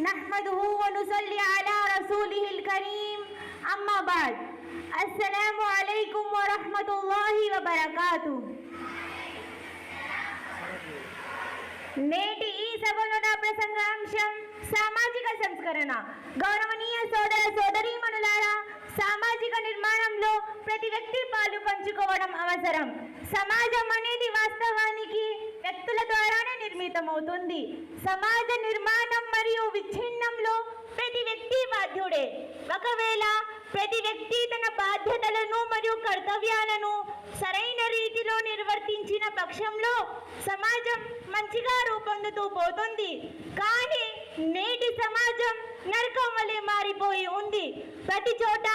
नहमदुहु व नुसल्ली अला रसूलिहिल करीम अम्मा बाद अस्सलामु अलैकुम व रहमतुल्लाहि व बरकातुहु। నేటి ఈ సభలో నా ప్రసంగాంశం సామాజిక సంస్కరణ. గౌరవనీయ సోదర సోదరీమణులారా, సామాజిక నిర్మాణంలో ప్రతి వ్యక్తి పాలు పంచుకోవడం అవసరం. సమాజం అనేది వాస్తవానికి వ్యక్తుల ద్వారానే నిర్మితమవుతుంది. సమాజ నిర్మాణం మరియు విచ్ఛిన్నంలో ప్రతి వ్యక్తి బాధ్యుడే. ఒకవేళ ప్రతి వ్యక్తి తన బాధ్యతలను మరియు కర్తవ్యాలను సరైన రీతిలో నిర్వర్తించిన పక్షంలో సమాజం మంచిగా రూపొందుతూ పోతుంది. కానీ నేటి సమాజం నరకం వలె మారిపోయి ఉంది. ప్రతి చోట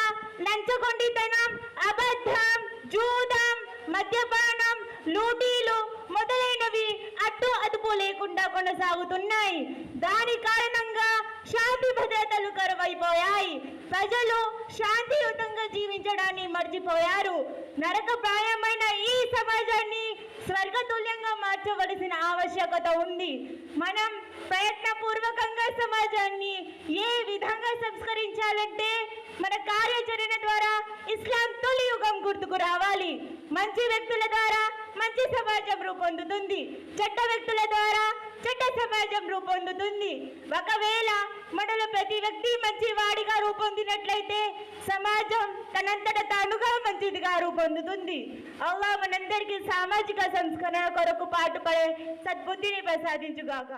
లంచగొండితనం, అబద్ధం, జూదం, మద్యపానం, లూటీలు మొదలైనవి అడ్డు అదుపు లేకుండా కొనసాగుతున్నాయి. దాని కారణంగా శాంతి భద్రతలు కరువైపోయాయి. ప్రజలు శాంతియుతంగా జీవించడాన్ని మర్చిపోయారు. నరకప్రాయమైన ఈ సమాజాన్ని స్వర్గతుల్యంగా మార్చవలసిన ఆవశ్యకత ఉంది. మనం ప్రయత్నపూర్వకంగా సమాజాన్ని ఏ విధంగా సంస్కరించాలంటే మన కార్యాచరణ ద్వారా ఇస్లాం తొలి యుగం గుర్తుకు రావాలి. మంచి వ్యక్తుల ద్వారా మంచి సమాజం రూపొందుతుంది. చెడ్డ వ్యక్తుల ద్వారా చెడ్డ సమాజం రూపొందుతుంది. ఒకవేళ మనలో ప్రతి వ్యక్తి మంచి వాడిగా రూపొందినట్లయితే సమాజం తనంతట తానుగా మంచిదిగా రూపొందుతుంది. అల్లాహ్ మనందరికీ సామాజిక సంస్కరణ కొరకు పాటుపడే సద్బుద్ధిని ప్రసాదించుగాక.